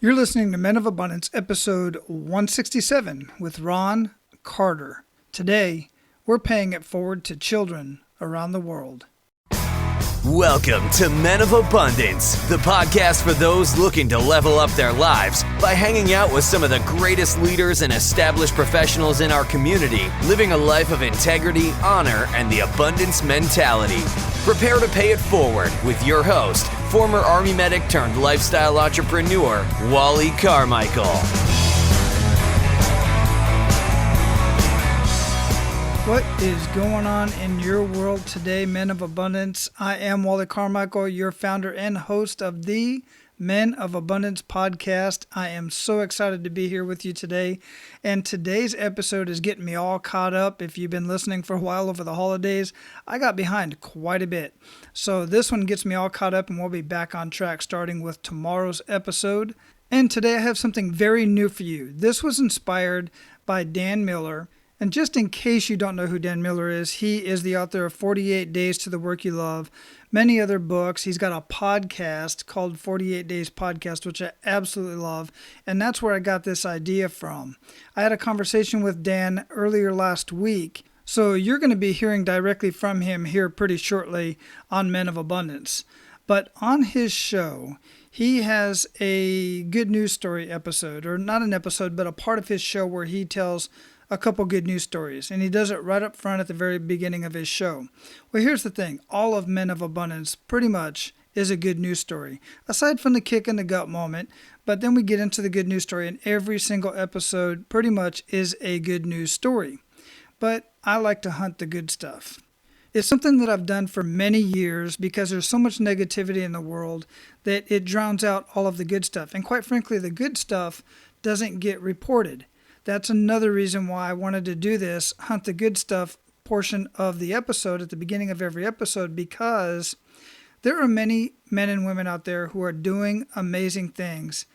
You're listening to Men of Abundance, episode 167 with Ron Carter. Today, we're paying it forward to children around the world. Welcome to Men of Abundance, the podcast for those looking to level up their lives by hanging out with some of the greatest leaders and established professionals in our community, living a life of integrity, honor, and the abundance mentality. Prepare to pay it forward with your host, former Army medic turned lifestyle entrepreneur, Wally Carmichael. What is going on in your world today, Men of Abundance? I am Wally Carmichael, your founder and host of the Men of Abundance podcast. I am so excited to be here with you today. And today's episode is getting me all caught up. If you've been listening for a while over the holidays, I got behind quite a bit. So this one gets me all caught up and we'll be back on track starting with tomorrow's episode. And today I have something very new for you. This was inspired by Dan Miller. And just in case you don't know who Dan Miller is, he is the author of 48 Days to the Work You Love, many other books. He's got a podcast called 48 Days Podcast, which I absolutely love. And that's where I got this idea from. I had a conversation with Dan earlier last week. So you're going to be hearing directly from him here pretty shortly on Men of Abundance. But on his show, he has a good news story episode, or not an episode, but a part of his show where he tells a couple good news stories, and he does it right up front at the very beginning of his show. Well, here's the thing. All of Men of Abundance pretty much is a good news story, aside from the kick in the gut moment, but then we get into the good news story, and every single episode pretty much is a good news story. But I like to hunt the good stuff. It's something that I've done for many years because there's so much negativity in the world that it drowns out all of the good stuff. And quite frankly, the good stuff doesn't get reported. That's another reason why I wanted to do this Hunt the Good Stuff portion of the episode at the beginning of every episode, because there are many men and women out there who are doing amazing things,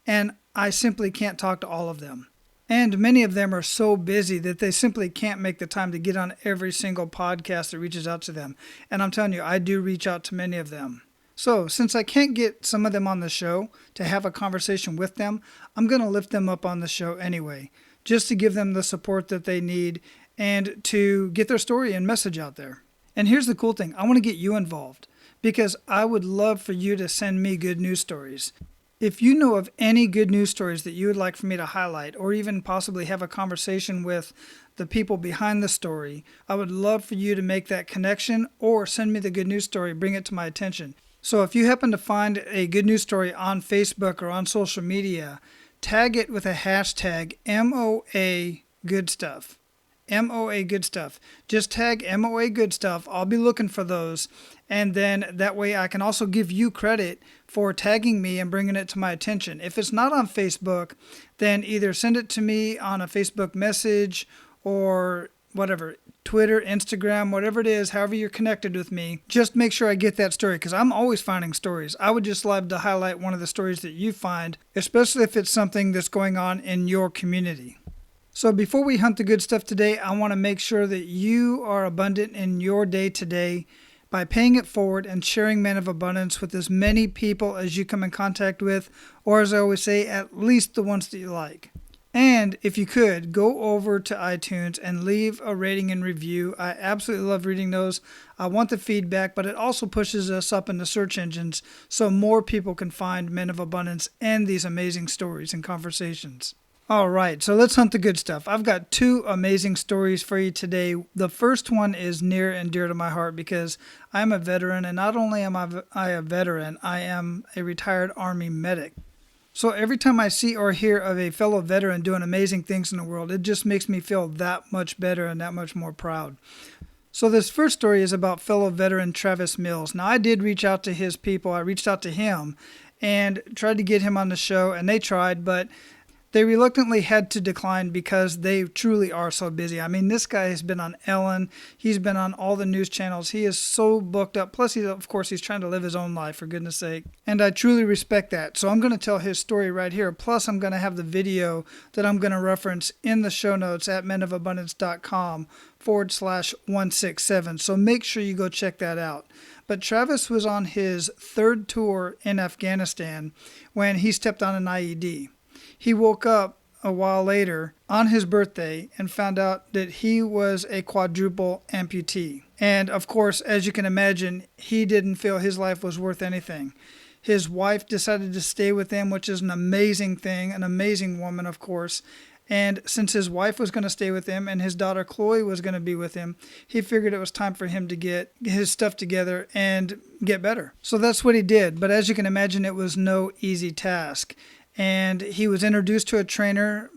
and I simply can't talk to all of them. And many of them are so busy that they simply can't make the time to get on every single podcast that reaches out to them. And I'm telling you, I do reach out to many of them. So since I can't get some of them on the show to have a conversation with them, I'm going to lift them up on the show anyway, just to give them the support that they need and to get their story and message out there. And here's the cool thing. I want to get you involved because I would love for you to send me good news stories. If you know of any good news stories that you would like for me to highlight, or even possibly have a conversation with the people behind the story, I would love for you to make that connection or send me the good news story, bring it to my attention. So if you happen to find a good news story on Facebook or on social media, tag it with a hashtag MOA Good Stuff. MOA Good Stuff. Just tag MOA Good Stuff. I'll be looking for those. And then that way I can also give you credit for tagging me and bringing it to my attention. If it's not on Facebook, then either send it to me on a Facebook message or whatever, Twitter, Instagram, whatever it is, however you're connected with me, just make sure I get that story because I'm always finding stories. I would just love to highlight one of the stories that you find, especially if it's something that's going on in your community. So before we hunt the good stuff today, I want to make sure that you are abundant in your day today by paying it forward and sharing Men of Abundance with as many people as you come in contact with, or as I always say, at least the ones that you like. And if you could, go over to iTunes and leave a rating and review. I absolutely love reading those. I want the feedback, but it also pushes us up in the search engines so more people can find Men of Abundance and these amazing stories and conversations. All right, so let's hunt the good stuff. I've got two amazing stories for you today. The first one is near and dear to my heart because I'm a veteran, and not only am I a veteran, I am a retired Army medic. So every time I see or hear of a fellow veteran doing amazing things in the world, it just makes me feel that much better and that much more proud. So this first story is about fellow veteran Travis Mills. Now I did reach out to his people. I reached out to him and tried to get him on the show, and they tried, but they reluctantly had to decline because they truly are so busy. I mean, this guy has been on Ellen. He's been on all the news channels. He is so booked up. Plus, of course, he's trying to live his own life, for goodness sake. And I truly respect that. So I'm going to tell his story right here. Plus, I'm going to have the video that I'm going to reference in the show notes at menofabundance.com /167. So make sure you go check that out. But Travis was on his third tour in Afghanistan when he stepped on an IED. He woke up a while later on his birthday and found out that he was a quadruple amputee. And of course, as you can imagine, he didn't feel his life was worth anything. His wife decided to stay with him, which is an amazing thing, an amazing woman, of course. And since his wife was going to stay with him and his daughter Chloe was going to be with him, he figured it was time for him to get his stuff together and get better. So that's what he did. But as you can imagine, it was no easy task. And he was introduced to a trainer.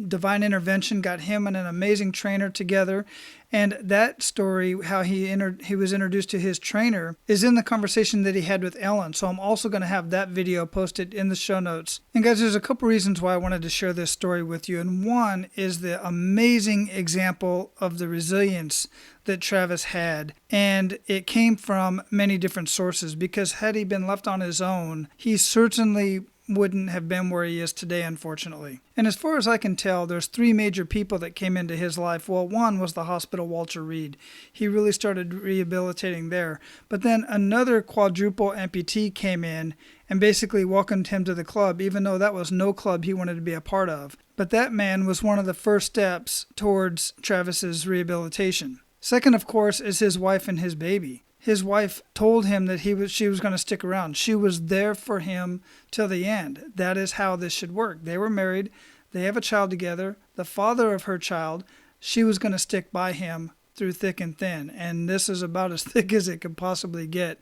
Divine intervention got him and an amazing trainer together. And that story, how he was introduced to his trainer, is in the conversation that he had with Ellen. So I'm also going to have that video posted in the show notes. And guys, there's a couple reasons why I wanted to share this story with you. And one is the amazing example of the resilience that Travis had. And it came from many different sources, because had he been left on his own, he certainly wouldn't have been where he is today, unfortunately. And as far as I can tell, there's three major people that came into his life. Well, one was the hospital, Walter Reed. He really started rehabilitating there. But then another quadruple amputee came in and basically welcomed him to the club, even though that was no club he wanted to be a part of. But that man was one of the first steps towards Travis's rehabilitation. Second, of course, is his wife and his baby. His wife told him that she was going to stick around. She was there for him till the end. That is how this should work. They were married. They have a child together. The father of her child, she was going to stick by him through thick and thin. And this is about as thick as it could possibly get.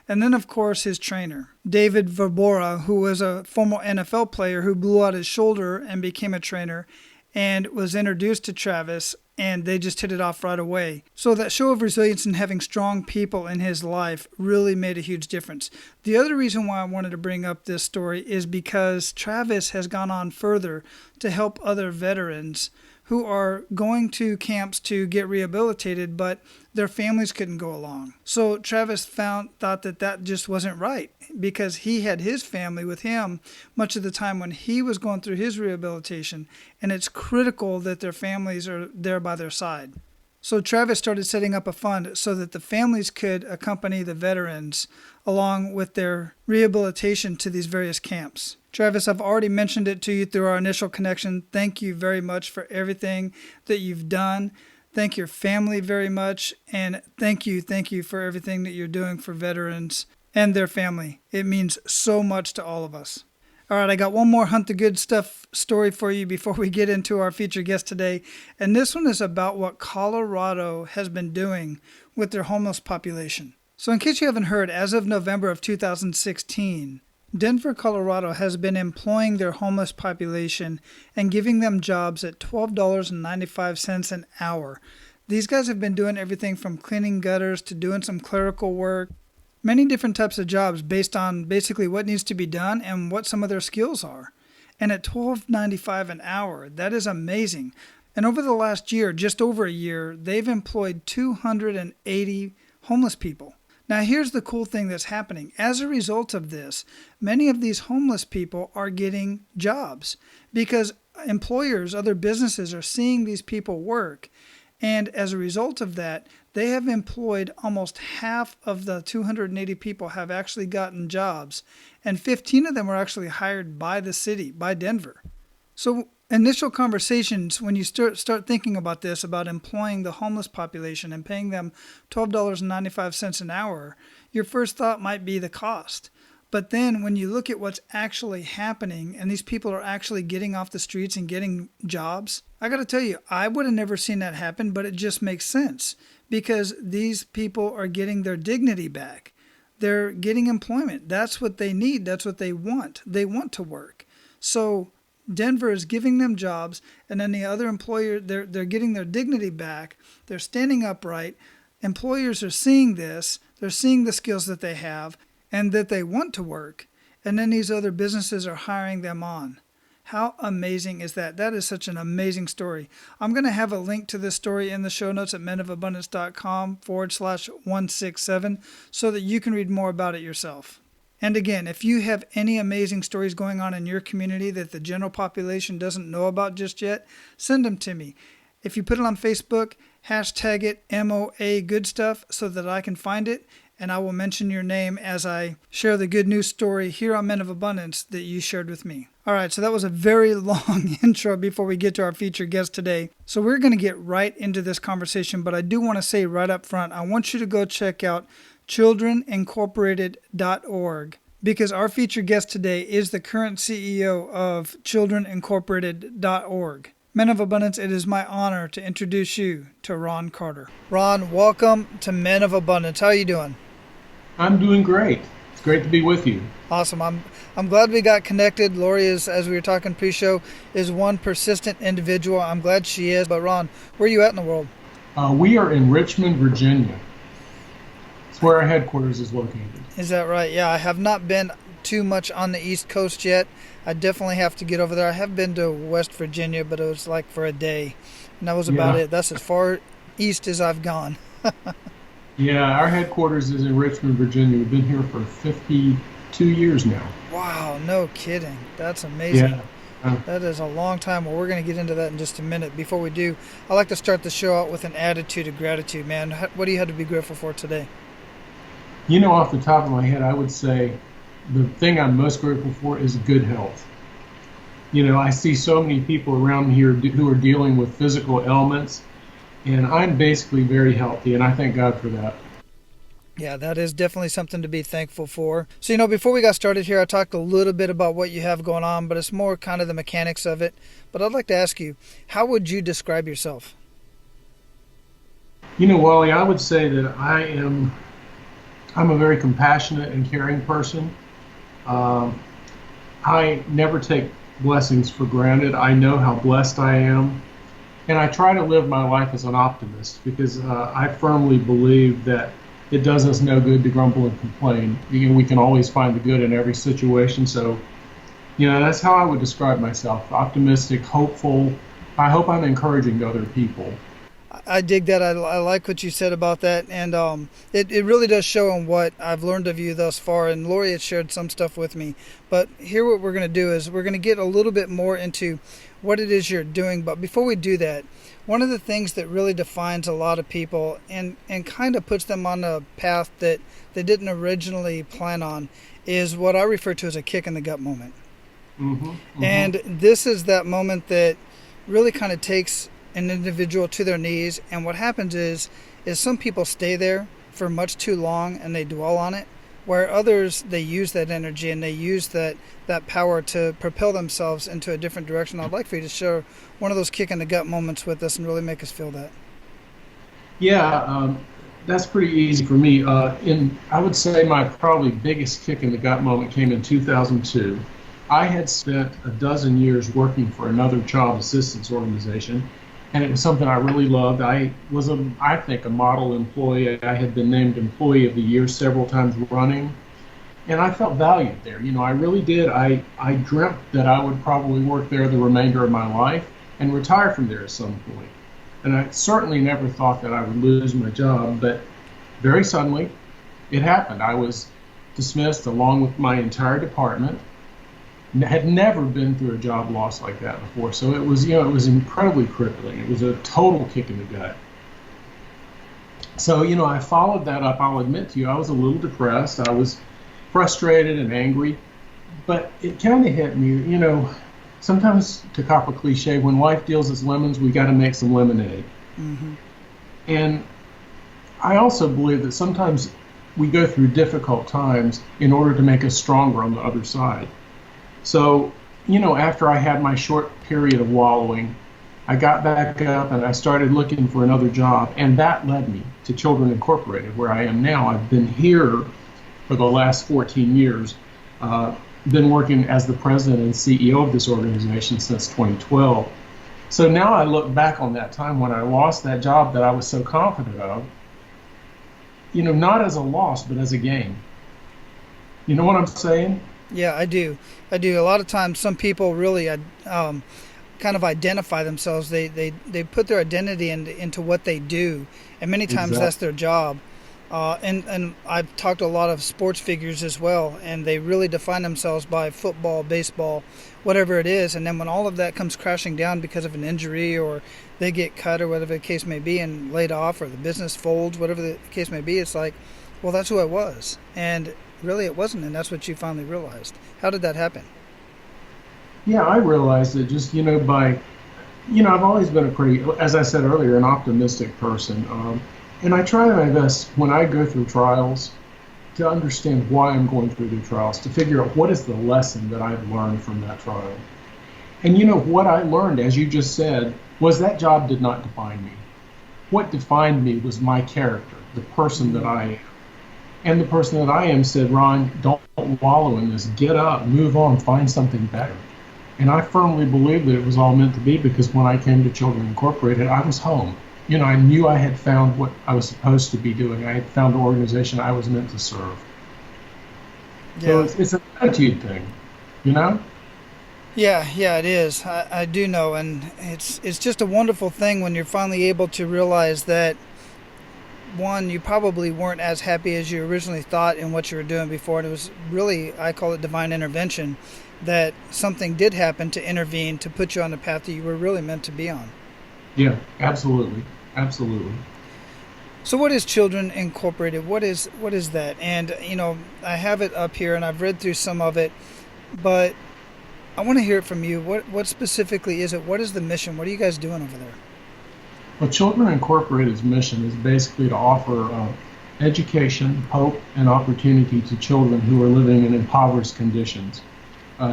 And then, of course, his trainer, David Verbora, who was a former NFL player who blew out his shoulder and became a trainer and was introduced to Travis, and they just hit it off right away. So that show of resilience and having strong people in his life really made a huge difference. The other reason why I wanted to bring up this story is because Travis has gone on further to help other veterans who are going to camps to get rehabilitated, but their families couldn't go along. So Travis thought that just wasn't right, because he had his family with him much of the time when he was going through his rehabilitation, and it's critical that their families are there by their side. So Travis started setting up a fund so that the families could accompany the veterans along with their rehabilitation to these various camps. Travis, I've already mentioned it to you through our initial connection. Thank you very much for everything that you've done. Thank your family very much. And thank you for everything that you're doing for veterans and their family. It means so much to all of us. All right, I got one more Hunt the Good Stuff story for you before we get into our featured guest today. And this one is about what Colorado has been doing with their homeless population. So in case you haven't heard, as of November of 2016, Denver, Colorado has been employing their homeless population and giving them jobs at $12.95 an hour. These guys have been doing everything from cleaning gutters to doing some clerical work, many different types of jobs based on basically what needs to be done and what some of their skills are. And at $12.95 an hour, that is amazing. And over the last year, just over a year, they've employed 280 homeless people. Now, here's the cool thing that's happening. As a result of this, many of these homeless people are getting jobs because employers, other businesses are seeing these people work. And as a result of that, they have employed almost half of the 280 people have actually gotten jobs. And 15 of them were actually hired by the city, by Denver. So initial conversations, when you start thinking about this, about employing the homeless population and paying them $12.95 an hour, your first thought might be the cost. But then when you look at what's actually happening and these people are actually getting off the streets and getting jobs, I got to tell you, I would have never seen that happen, but it just makes sense because these people are getting their dignity back. They're getting employment. That's what they need. That's what they want. They want to work. So Denver is giving them jobs, and then the other employer, they're getting their dignity back. They're standing upright. Employers are seeing this. They're seeing the skills that they have and that they want to work. And then these other businesses are hiring them on. How amazing is that? That is such an amazing story. I'm going to have a link to this story in the show notes at menofabundance.com/167 so that you can read more about it yourself. And again, if you have any amazing stories going on in your community that the general population doesn't know about just yet, send them to me. If you put it on Facebook, hashtag it MOA Good Stuff so that I can find it and I will mention your name as I share the good news story here on Men of Abundance that you shared with me. All right, so that was a very long intro before we get to our featured guest today. So we're going to get right into this conversation, but I do want to say right up front, I want you to go check out childrenincorporated.org, because our featured guest today is the current CEO of childrenincorporated.org. Men of Abundance, it is my honor to introduce you to Ron Carter. Ron, welcome to Men of Abundance. How are you doing? I'm doing great. It's great to be with you. Awesome. I'm glad we got connected. Lori is, as we were talking pre-show, is one persistent individual. I'm glad she is. But Ron, where are you at in the world? We are in Richmond, Virginia. It's where our headquarters is located. Is that right? Yeah, I have not been too much on the East Coast yet. I definitely have to get over there. I have been to West Virginia, but it was like for a day, and that was about it. That's as far east as I've gone. Yeah, our headquarters is in Richmond, Virginia. We've been here for 52 years now. Wow, no kidding. That's amazing. Yeah. That is a long time. Well, we're going to get into that in just a minute. Before we do, I like to start the show out with an attitude of gratitude, man. What do you have to be grateful for today? You know, off the top of my head, I would say the thing I'm most grateful for is good health. You know, I see so many people around here who are dealing with physical ailments, and I'm basically very healthy, and I thank God for that. Yeah, that is definitely something to be thankful for. So, you know, before we got started here, I talked a little bit about what you have going on, but it's more kind of the mechanics of it. But I'd like to ask you, how would you describe yourself? You know, Wally, I would say that I'm a very compassionate and caring person. I never take blessings for granted. I know how blessed I am. And I try to live my life as an optimist because I firmly believe that it does us no good to grumble and complain. We can always find the good in every situation. So, you know, that's how I would describe myself. Optimistic, hopeful. I hope I'm encouraging other people. I dig that. I like what you said about that. And it really does show in what I've learned of you thus far. And Lori has shared some stuff with me. But here what we're going to do is we're going to get a little bit more into what it is you're doing. But before we do that, one of the things that really defines a lot of people and kind of puts them on a path that they didn't originally plan on is what I refer to as a kick in the gut moment. Mm-hmm, mm-hmm. And this is that moment that really kind of takes an individual to their knees, and what happens is some people stay there for much too long and they dwell on it, where others, they use that energy and they use that power to propel themselves into a different direction. I'd like for you to share one of those kick in the gut moments with us and really make us feel that. Yeah, that's pretty easy for me. I would say my probably biggest kick in the gut moment came in 2002. I had spent a dozen years working for another child assistance organization, and it was something I really loved. I was, I think, a model employee. I had been named Employee of the Year several times running, and I felt valued there. You know, I really did. I dreamt that I would probably work there the remainder of my life and retire from there at some point. And I certainly never thought that I would lose my job, but very suddenly it happened. I was dismissed along with my entire department. Had never been through a job loss like that before. So it was, it was incredibly crippling. It was a total kick in the gut. So, I followed that up. I'll admit to you, I was a little depressed. I was frustrated and angry, but it kind of hit me, sometimes, to cop a cliche, when life deals us lemons, we got to make some lemonade. Mm-hmm. And I also believe that sometimes we go through difficult times in order to make us stronger on the other side. So, after I had my short period of wallowing, I got back up and I started looking for another job, and that led me to Children Incorporated, where I am now. I've been here for the last 14 years, been working as the president and CEO of this organization since 2012. So now I look back on that time when I lost that job that I was so confident of, not as a loss, but as a gain. You know what I'm saying? Yeah, I do. A lot of times some people really kind of identify themselves. They put their identity into what they do, and many times that's their job. And I've talked to a lot of sports figures as well, and they really define themselves by football, baseball, whatever it is. And then when all of that comes crashing down because of an injury, or they get cut, or whatever the case may be, and laid off, or the business folds, whatever the case may be, it's like, Well, that's who I was. And really it wasn't, and that's what you finally realized. How did that happen? Yeah, I realized that just, I've always been a pretty, as I said earlier, an optimistic person. And I try my best when I go through trials to understand why I'm going through the trials, to figure out what is the lesson that I've learned from that trial. And what I learned, as you just said, was that job did not define me. What defined me was my character, the person that I am. And the person that I am said, Ron, don't wallow in this. Get up, move on, find something better. And I firmly believe that it was all meant to be, because when I came to Children Incorporated, I was home. I knew I had found what I was supposed to be doing. I had found the organization I was meant to serve. Yeah. So it's an attitude thing, you know? Yeah, it is. I do know, and it's just a wonderful thing when you're finally able to realize that, one, you probably weren't as happy as you originally thought in what you were doing before, and it was really, I call it divine intervention, that something did happen to intervene to put you on the path that you were really meant to be on. Yeah, absolutely. Absolutely. So what is Children Incorporated? What is that? And, I have it up here, and I've read through some of it, but I want to hear it from you. What specifically is it? What is the mission? What are you guys doing over there? Well, Children Incorporated's mission is basically to offer education, hope, and opportunity to children who are living in impoverished conditions.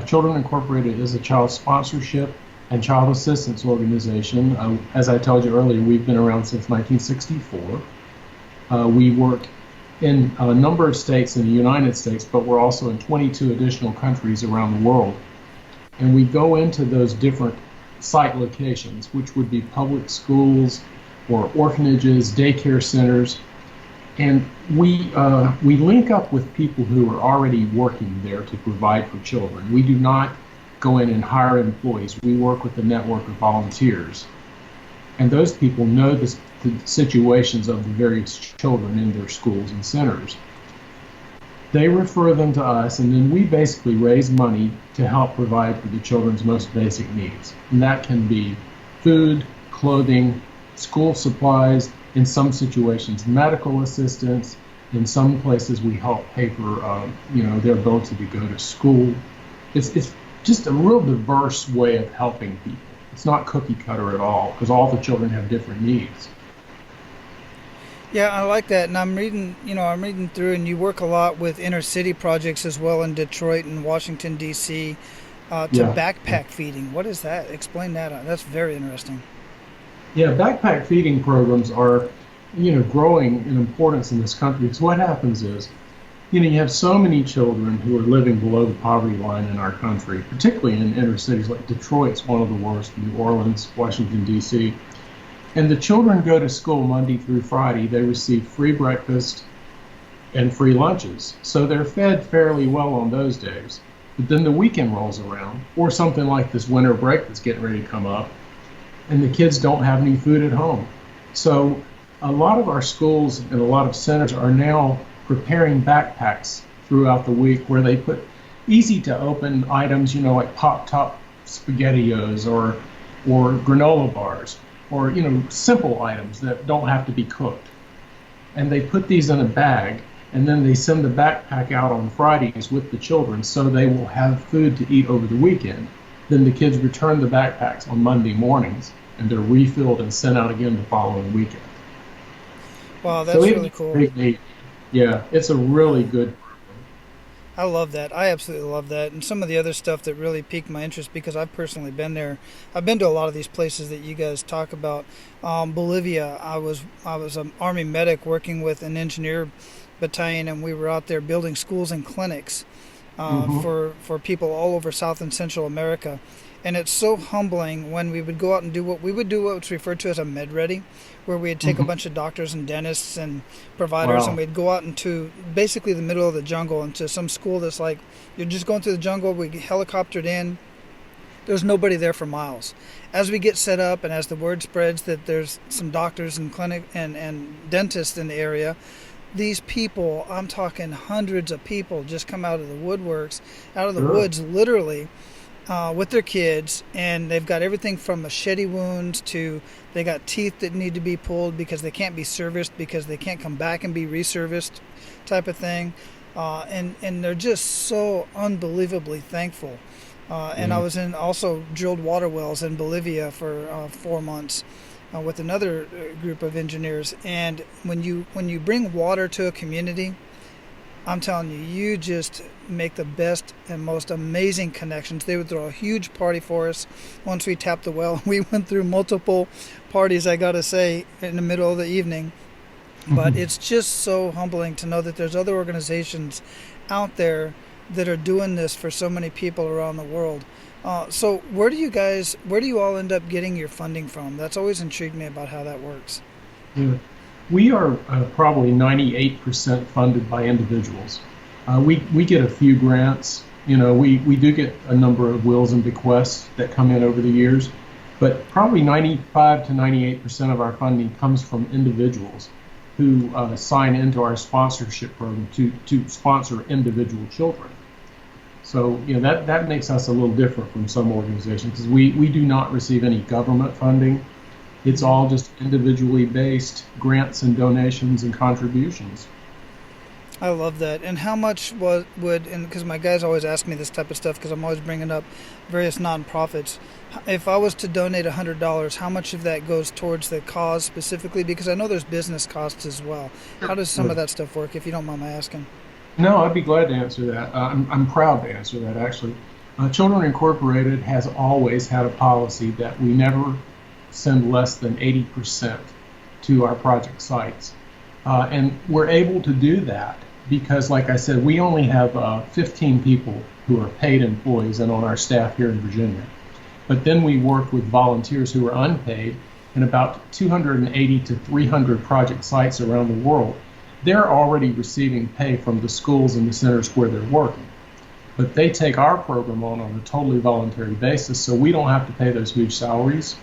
Children Incorporated is a child sponsorship and child assistance organization. As I told you earlier, we've been around since 1964. We work in a number of states in the United States, but we're also in 22 additional countries around the world. And we go into those different site locations, which would be public schools or orphanages, daycare centers, and we link up with people who are already working there to provide for children. We do not go in and hire employees. We work with a network of volunteers, and those people know the situations of the various children in their schools and centers. They refer them to us, and then we basically raise money to help provide for the children's most basic needs. And that can be food, clothing, school supplies, in some situations medical assistance. In some places we help pay for their ability to go to school. It's just a real diverse way of helping people. It's not cookie cutter at all, because all the children have different needs. Yeah, I like that, and I'm reading through, and you work a lot with inner city projects as well in Detroit and Washington, D.C., backpack feeding. What is that? Explain that. That's very interesting. Yeah, backpack feeding programs are, growing in importance in this country. Because what happens is, you have so many children who are living below the poverty line in our country, particularly in inner cities like Detroit's one of the worst, New Orleans, Washington, D.C., and the children go to school Monday through Friday. They receive free breakfast and free lunches. So they're fed fairly well on those days. But then the weekend rolls around, or something like this winter break that's getting ready to come up, and the kids don't have any food at home. So a lot of our schools and a lot of centers are now preparing backpacks throughout the week where they put easy to open items, like Pop-Top SpaghettiOs or granola bars, or simple items that don't have to be cooked. And they put these in a bag, and then they send the backpack out on Fridays with the children so they will have food to eat over the weekend. Then the kids return the backpacks on Monday mornings, and they're refilled and sent out again the following weekend. Wow, that's really cool. Yeah, it's a really good. I love that. I absolutely love that. And some of the other stuff that really piqued my interest, because I've personally been there. I've been to a lot of these places that you guys talk about. Bolivia, I was an Army medic working with an engineer battalion, and we were out there building schools and clinics for people all over South and Central America. And it's so humbling when we would go out and do what's referred to as a med ready, where we'd take a bunch of doctors and dentists and providers, and we'd go out into basically the middle of the jungle into some school that's like, you're just going through the jungle. We helicoptered in. There's nobody there for miles. As we get set up and as the word spreads that there's some doctors and clinic and dentists in the area, these people, I'm talking hundreds of people, just come out of the woodworks, out of the woods literally, with their kids, and they've got everything from machete wounds to they got teeth that need to be pulled because they can't be serviced because they can't come back and be reserviced, type of thing. And they're just so unbelievably thankful. And I was in also drilled water wells in Bolivia for 4 months with another group of engineers. And when you bring water to a community, I'm telling you, you just make the best and most amazing connections. They would throw a huge party for us once we tapped the well. We went through multiple parties, I got to say, in the middle of the evening. But it's just so humbling to know that there's other organizations out there that are doing this for so many people around the world. So where do you all end up getting your funding from? That's always intrigued me about how that works. Yeah. We are probably 98% funded by individuals. We get a few grants. We do get a number of wills and bequests that come in over the years, but probably 95 to 98% of our funding comes from individuals who sign into our sponsorship program to sponsor individual children. So that makes us a little different from some organizations because we do not receive any government funding. It's all just individually based grants and donations and contributions. I love that. And how much would, and because my guys always ask me this type of stuff because I'm always bringing up various nonprofits. If I was to donate $100, how much of that goes towards the cause specifically? Because I know there's business costs as well. How does some of that stuff work, if you don't mind my asking? No, I'd be glad to answer that. I'm proud to answer that, actually. Children Incorporated has always had a policy that we never send less than 80% to our project sites. And we're able to do that because, like I said, we only have 15 people who are paid employees and on our staff here in Virginia. But then we work with volunteers who are unpaid in about 280 to 300 project sites around the world. They're already receiving pay from the schools and the centers where they're working. But they take our program on a totally voluntary basis, so we don't have to pay those huge salaries.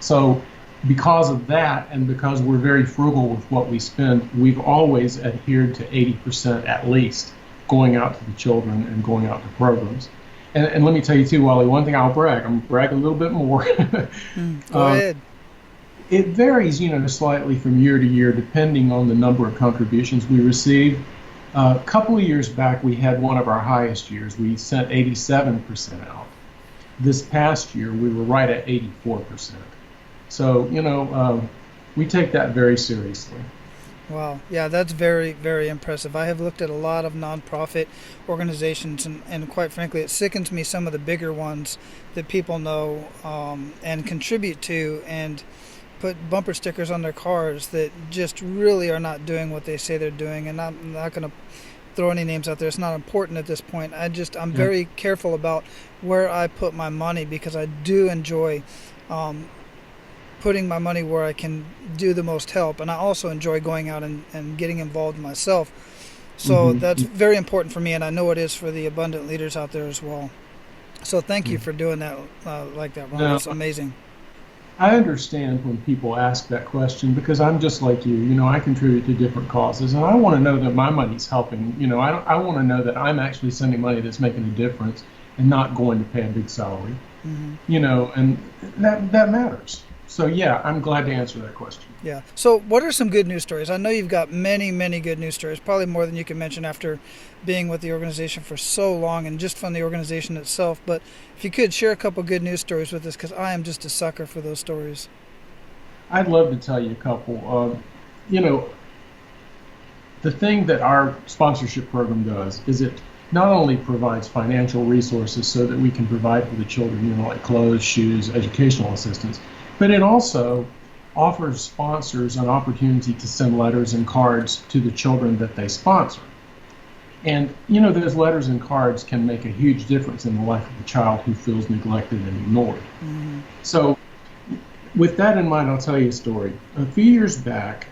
So because of that, and because we're very frugal with what we spend, we've always adhered to 80% at least going out to the children and going out to programs. And let me tell you too, Wally, one thing I'm bragging a little bit more. Go ahead. It varies, slightly from year to year, depending on the number of contributions we receive. A couple of years back, we had one of our highest years. We sent 87% out. This past year, we were right at 84%. So, we take that very seriously. Wow. Yeah, that's very, very impressive. I have looked at a lot of nonprofit organizations, and quite frankly, it sickens me some of the bigger ones that people know and contribute to and put bumper stickers on their cars that just really are not doing what they say they're doing. And I'm not going to throw any names out there. It's not important at this point. I'm very careful about where I put my money because I do enjoy putting my money where I can do the most help. And I also enjoy going out and getting involved myself. So that's very important for me, and I know it is for the abundant leaders out there as well. So thank you for doing that like that, Ron. That's amazing. I understand when people ask that question because I'm just like you. I contribute to different causes, and I want to know that my money's helping. I want to know that I'm actually sending money that's making a difference and not going to pay a big salary. And that matters. So yeah, I'm glad to answer that question. Yeah. So what are some good news stories? I know you've got many, many good news stories, probably more than you can mention after being with the organization for so long and just from the organization itself. But if you could share a couple good news stories with us, because I am just a sucker for those stories. I'd love to tell you a couple. The thing that our sponsorship program does is it not only provides financial resources so that we can provide for the children, like clothes, shoes, educational assistance, but it also offers sponsors an opportunity to send letters and cards to the children that they sponsor. And, those letters and cards can make a huge difference in the life of a child who feels neglected and ignored. So with that in mind, I'll tell you a story. A few years back,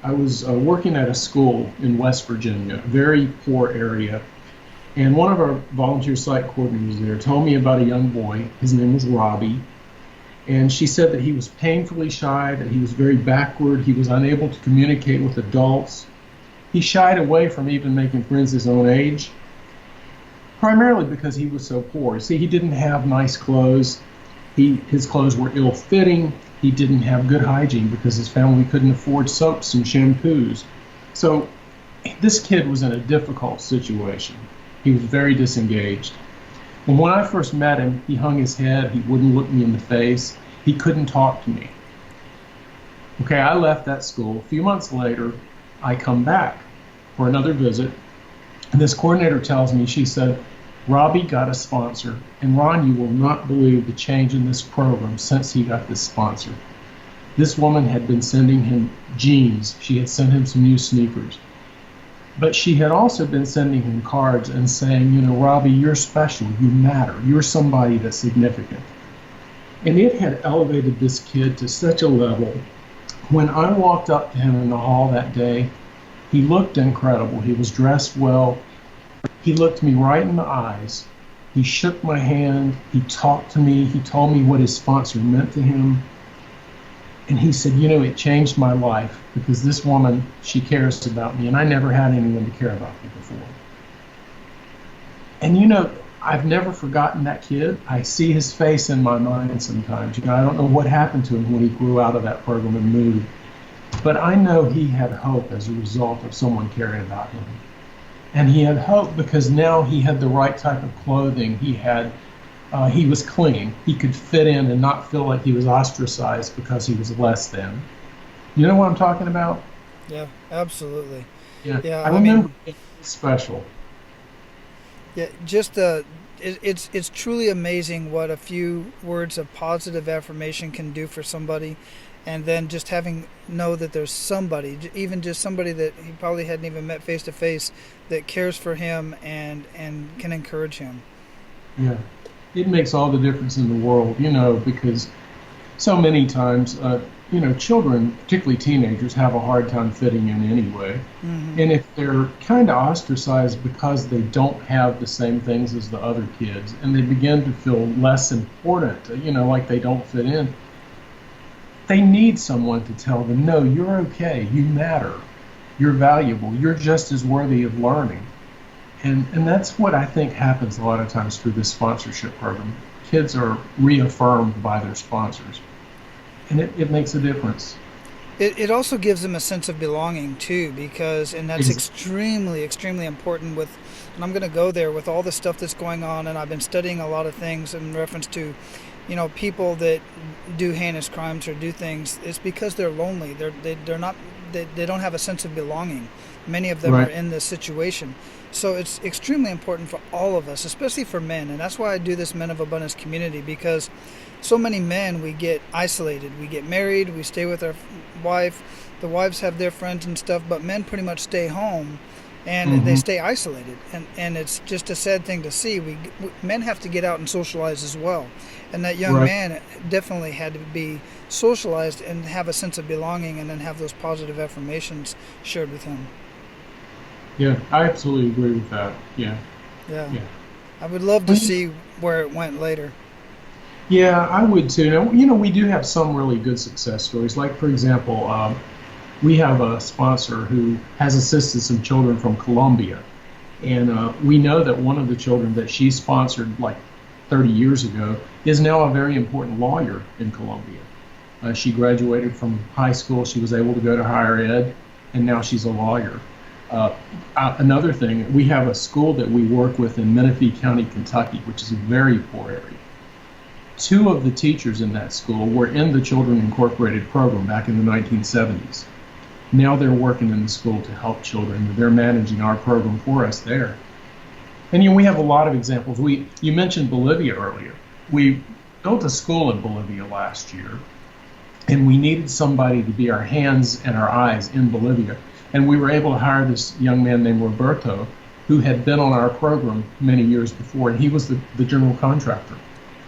I was working at a school in West Virginia, a very poor area. And one of our volunteer site coordinators there told me about a young boy. His name was Robbie. And she said that he was painfully shy, that he was very backward, he was unable to communicate with adults. He shied away from even making friends his own age. primarily because he was so poor. See, he didn't have nice clothes. His clothes were ill-fitting. He didn't have good hygiene because his family couldn't afford soaps and shampoos. So this kid was in a difficult situation. He was very disengaged. And when I first met him, he hung his head. He wouldn't look me in the face. He couldn't talk to me. Okay, I left that school. A few months later, I come back for another visit. And this coordinator tells me, she said, Robbie got a sponsor. And Ron, you will not believe the change in this program since he got this sponsor. This woman had been sending him jeans. She had sent him some new sneakers. But she had also been sending him cards and saying, you know, Robbie, you're special. You matter. You're somebody that's significant. And it had elevated this kid to such a level. When I walked up to him in the hall that day, he looked incredible. He was dressed well. He looked me right in the eyes. He shook my hand. He talked to me. He told me what his sponsor meant to him. And he said, you know, it changed my life because this woman, she cares about me, and I never had anyone to care about me before. And you know, I've never forgotten that kid. I see his face in my mind sometimes. You know, I don't know what happened to him when he grew out of that program and moved. But I know he had hope as a result of someone caring about him. And he had hope because now he had the right type of clothing. He was clean. He could fit in and not feel like he was ostracized because he was less than. You know what I'm talking about? Yeah, absolutely. Yeah, I remember being special. Yeah, just it's truly amazing what a few words of positive affirmation can do for somebody, and then just know that there's somebody, even just somebody that he probably hadn't even met face to face, that cares for him and can encourage him. Yeah, it makes all the difference in the world, you know, because so many times, you know, children, particularly teenagers, have a hard time fitting in anyway. Mm-hmm. And if they're kind of ostracized because they don't have the same things as the other kids, and they begin to feel less important, you know, like they don't fit in, they need someone to tell them, no, you're okay, you matter, you're valuable, you're just as worthy of learning. And that's what I think happens a lot of times through this sponsorship program. Kids are reaffirmed by their sponsors. And it makes a difference. It also gives them a sense of belonging too, and that's extremely, extremely important and I'm going to go there with all the stuff that's going on, and I've been studying a lot of things in reference to, you know, people that do heinous crimes or do things. It's because they're lonely. They don't have a sense of belonging. Many of them are in this situation. So it's extremely important for all of us, especially for men. And that's why I do this Men of Abundance community, because so many men, we get isolated. We get married, we stay with our wife, the wives have their friends and stuff, but men pretty much stay home and they stay isolated. And it's just a sad thing to see. Men have to get out and socialize as well. And that young man definitely had to be socialized and have a sense of belonging, and then have those positive affirmations shared with him. Yeah, I absolutely agree with that. Yeah. I would love to see where it went later. Yeah, I would too. Now, you know, we do have some really good success stories. Like, for example, we have a sponsor who has assisted some children from Colombia. And we know that one of the children that she sponsored like 30 years ago is now a very important lawyer in Colombia. She graduated from high school. She was able to go to higher ed, and now she's a lawyer. Another thing, we have a school that we work with in Menifee County, Kentucky, which is a very poor area. 2 of the teachers in that school were in the Children Incorporated program back in the 1970s. Now they're working in the school to help children. They're managing our program for us there. And you know, we have a lot of examples. You mentioned Bolivia earlier. We built a school in Bolivia last year, and we needed somebody to be our hands and our eyes in Bolivia. And we were able to hire this young man named Roberto, who had been on our program many years before, and he was the general contractor.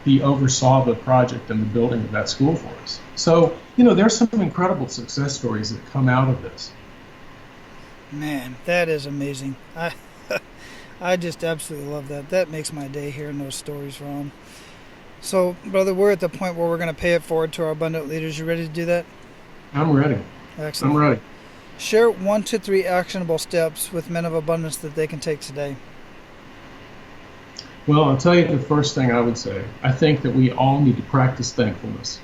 He oversaw the project and the building of that school for us. So, you know, there's some incredible success stories that come out of this. Man, that is amazing. I just absolutely love that. That makes my day hearing those stories, Ron. So, brother, we're at the point where we're going to pay it forward to our abundant leaders. You ready to do that? I'm ready. Excellent. I'm ready. Share 1 to 3 actionable steps with Men of Abundance that they can take today. Well, I'll tell you the first thing I would say. I think that we all need to practice thankfulness.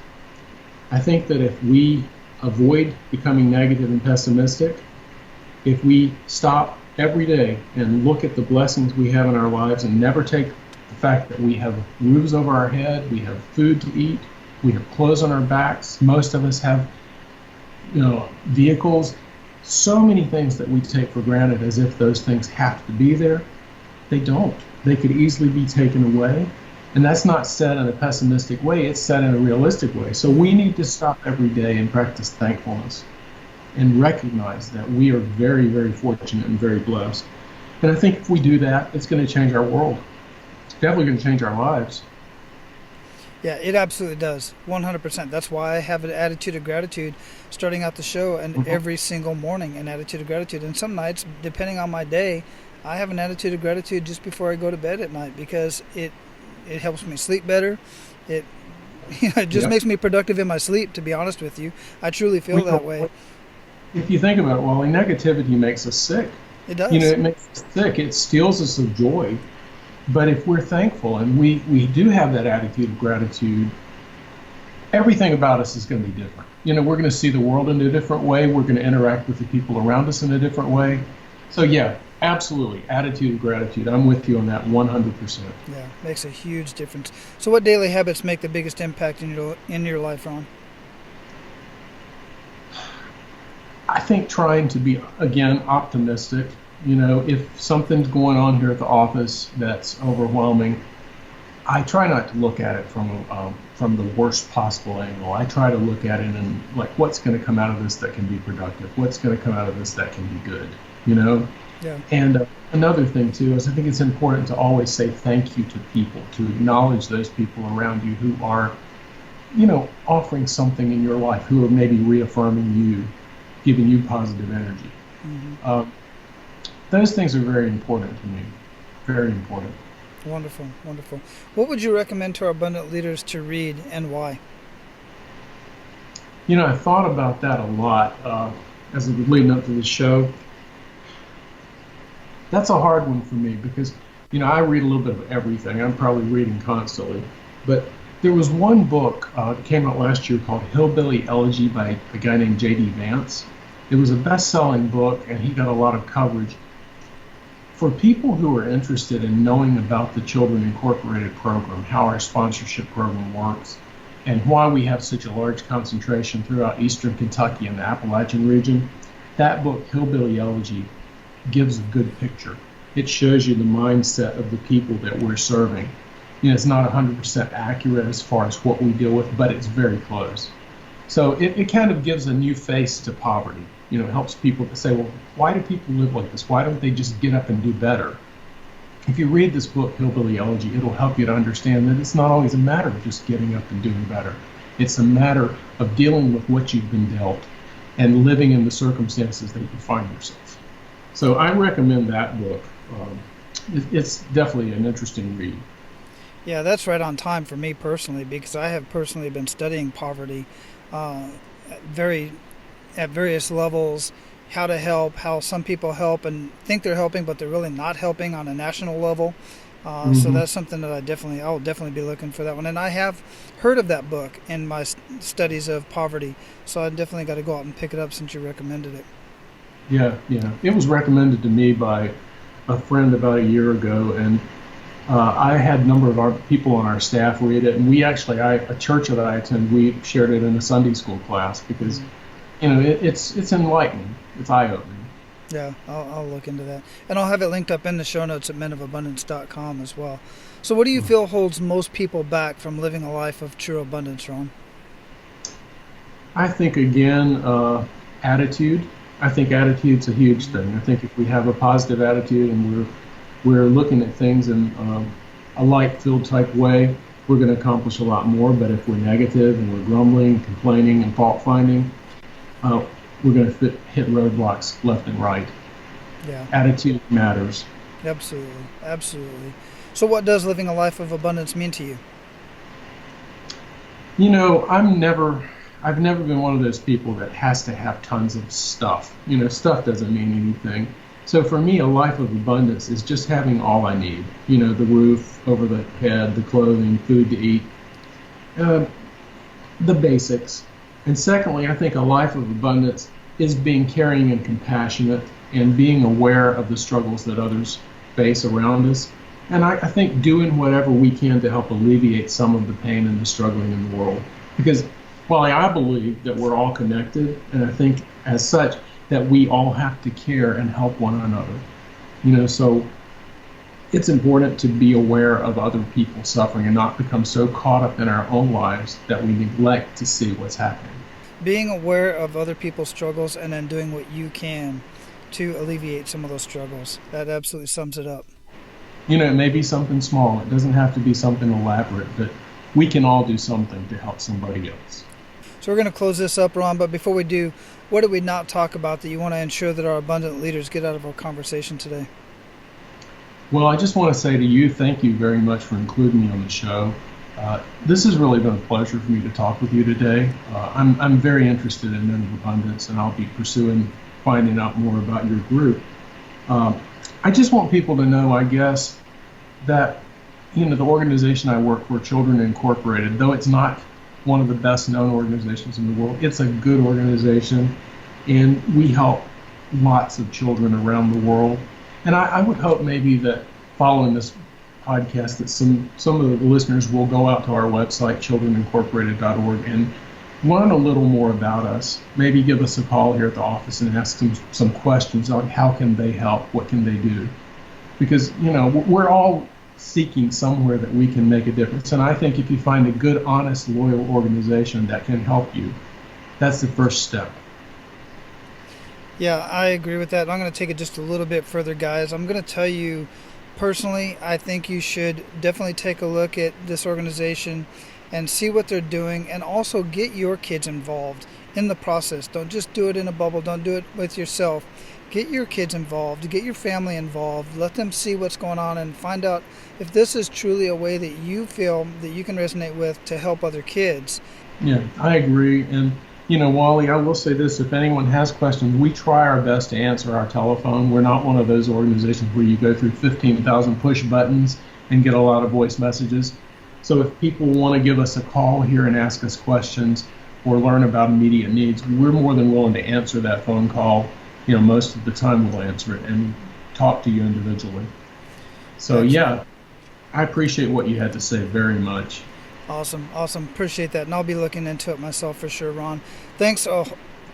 I think that if we avoid becoming negative and pessimistic, if we stop every day and look at the blessings we have in our lives and never take the fact that we have roofs over our head, we have food to eat, we have clothes on our backs, most of us have, vehicles, so many things that we take for granted as if those things have to be there. They don't. They could easily be taken away. And that's not said in a pessimistic way, it's said in a realistic way. So we need to stop every day and practice thankfulness and recognize that we are very, very fortunate and very blessed. And I think if we do that, it's going to change our world. It's definitely going to change our lives. Yeah, it absolutely does. 100%. That's why I have an attitude of gratitude starting out the show and every single morning, an attitude of gratitude. And some nights, depending on my day, I have an attitude of gratitude just before I go to bed at night because it helps me sleep better. It just makes me productive in my sleep, to be honest with you. I truly feel that way. If you think about it, Wally, negativity makes us sick. It does. It makes us sick. It steals us of joy. But if we're thankful and we do have that attitude of gratitude, everything about us is going to be different. We're going to see the world in a different way. We're going to interact with the people around us in a different way. So yeah, absolutely, attitude of gratitude. I'm with you on that 100%. Yeah, makes a huge difference. So what daily habits make the biggest impact in your life, Ron? I think trying to be, again, optimistic. If something's going on here at the office that's overwhelming, I try not to look at it from the worst possible angle. I try to look at it and what's going to come out of this that can be productive? What's going to come out of this that can be good? Yeah. And another thing too is I think it's important to always say thank you to people, to acknowledge those people around you who are, offering something in your life, who are maybe reaffirming you, giving you positive energy. Mm-hmm. Those things are very important to me. Very important. Wonderful, wonderful. What would you recommend to our abundant leaders to read and why? I thought about that a lot as it was leading up to the show. That's a hard one for me because, I read a little bit of everything. I'm probably reading constantly. But there was one book that came out last year called Hillbilly Elegy by a guy named J.D. Vance. It was a best-selling book, and he got a lot of coverage. For people who are interested in knowing about the Children Incorporated program, how our sponsorship program works, and why we have such a large concentration throughout eastern Kentucky and the Appalachian region, that book, Hillbilly Elegy, gives a good picture. It shows you the mindset of the people that we're serving. It's not 100% accurate as far as what we deal with, but it's very close. So it kind of gives a new face to poverty. It helps people to say, well, why do people live like this? Why don't they just get up and do better? If you read this book, Hillbilly Elegy, it'll help you to understand that it's not always a matter of just getting up and doing better. It's a matter of dealing with what you've been dealt and living in the circumstances that you find yourself. So I recommend that book. It's definitely an interesting read. Yeah, that's right on time for me personally because I have personally been studying poverty at various levels, how to help, how some people help and think they're helping, but they're really not helping on a national level. So that's something that I'll definitely be looking for that one. And I have heard of that book in my studies of poverty, so I definitely got to go out and pick it up since you recommended it. Yeah. It was recommended to me by a friend about a year ago, and I had a number of our people on our staff read it, and we actually, a church that I attend, we shared it in a Sunday school class because, it's enlightening, it's eye-opening. Yeah, I'll look into that. And I'll have it linked up in the show notes at menofabundance.com as well. So what do you feel holds most people back from living a life of true abundance, Ron? I think, again, attitude. I think attitude's a huge thing. I think if we have a positive attitude and we're looking at things in a light-filled type way, we're going to accomplish a lot more. But if we're negative and we're grumbling, complaining, and fault-finding, we're going to hit roadblocks left and right. Yeah. Attitude matters. Absolutely. So what does living a life of abundance mean to you? I've never been one of those people that has to have tons of stuff. Stuff doesn't mean anything. So for me, a life of abundance is just having all I need. The roof over the head, the clothing, food to eat, the basics. And secondly, I think a life of abundance is being caring and compassionate and being aware of the struggles that others face around us. And I think doing whatever we can to help alleviate some of the pain and the struggling in the world. Because while I believe that we're all connected, and I think as such that we all have to care and help one another. So it's important to be aware of other people suffering and not become so caught up in our own lives that we neglect to see what's happening. Being aware of other people's struggles and then doing what you can to alleviate some of those struggles. That absolutely sums it up. It may be something small. It doesn't have to be something elaborate, but we can all do something to help somebody else. So we're going to close this up, Ron, but before we do, what did we not talk about that you want to ensure that our abundant leaders get out of our conversation today? Well, I just want to say to you, thank you very much for including me on the show. This has really been a pleasure for me to talk with you today. I'm very interested in Men of Abundance, and I'll be pursuing finding out more about your group. I just want people to know, I guess, that the organization I work for, Children Incorporated, though it's not one of the best known organizations in the world, it's a good organization, and we help lots of children around the world. And I would hope maybe that following this podcast that some of the listeners will go out to our website, childrenincorporated.org, and learn a little more about us. Maybe give us a call here at the office and ask some questions on how can they help, what can they do. Because, we're all seeking somewhere that we can make a difference. And I think if you find a good, honest, loyal organization that can help you, that's the first step. Yeah, I agree with that. I'm going to take it just a little bit further, guys. I'm going to tell you personally, I think you should definitely take a look at this organization and see what they're doing, and also get your kids involved in the process. Don't just do it in a bubble. Don't do it with yourself. Get your kids involved. Get your family involved. Let them see what's going on and find out if this is truly a way that you feel that you can resonate with to help other kids. Yeah, I agree. And, Wally, I will say this. If anyone has questions, we try our best to answer our telephone. We're not one of those organizations where you go through 15,000 push buttons and get a lot of voice messages. So if people want to give us a call here and ask us questions or learn about immediate needs, we're more than willing to answer that phone call. Most of the time we'll answer it and talk to you individually. So yeah, I appreciate what you had to say very much. Awesome. Appreciate that. And I'll be looking into it myself for sure, Ron. Thanks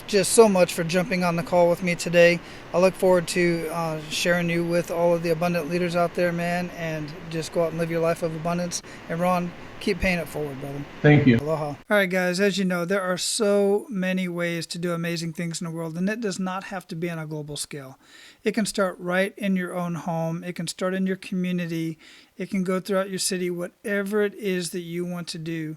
just so much for jumping on the call with me today. I look forward to sharing you with all of the abundant leaders out there, man, and just go out and live your life of abundance. And Ron, keep paying it forward, brother. Thank you. Aloha. All right, guys, as you know, there are so many ways to do amazing things in the world, and it does not have to be on a global scale. It can start right in your own home. It can start in your community. It can go throughout your city, whatever it is that you want to do.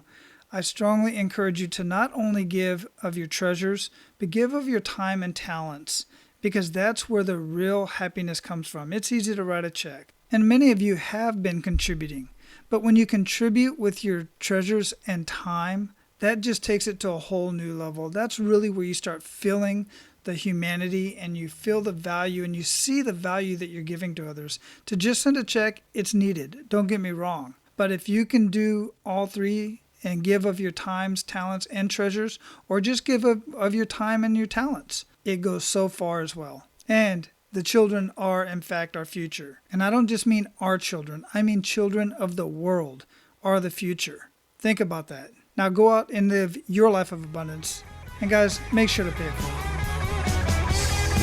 I strongly encourage you to not only give of your treasures, but give of your time and talents, because that's where the real happiness comes from. It's easy to write a check. And many of you have been contributing. But when you contribute with your treasures and time, that just takes it to a whole new level. That's really where you start feeling the humanity, and you feel the value, and you see the value that you're giving to others. To just send a check, it's needed. Don't get me wrong. But if you can do all three and give of your times, talents, and treasures, or just give of your time and your talents, it goes so far as well. And the children are, in fact, our future. And I don't just mean our children. I mean children of the world are the future. Think about that. Now go out and live your life of abundance. And guys, make sure to pay it forward.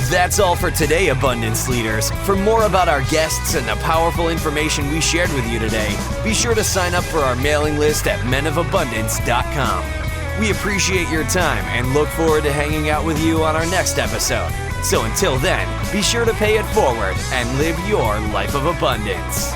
That's all for today, Abundance Leaders. For more about our guests and the powerful information we shared with you today, be sure to sign up for our mailing list at menofabundance.com. We appreciate your time and look forward to hanging out with you on our next episode. So until then, be sure to pay it forward and live your life of abundance.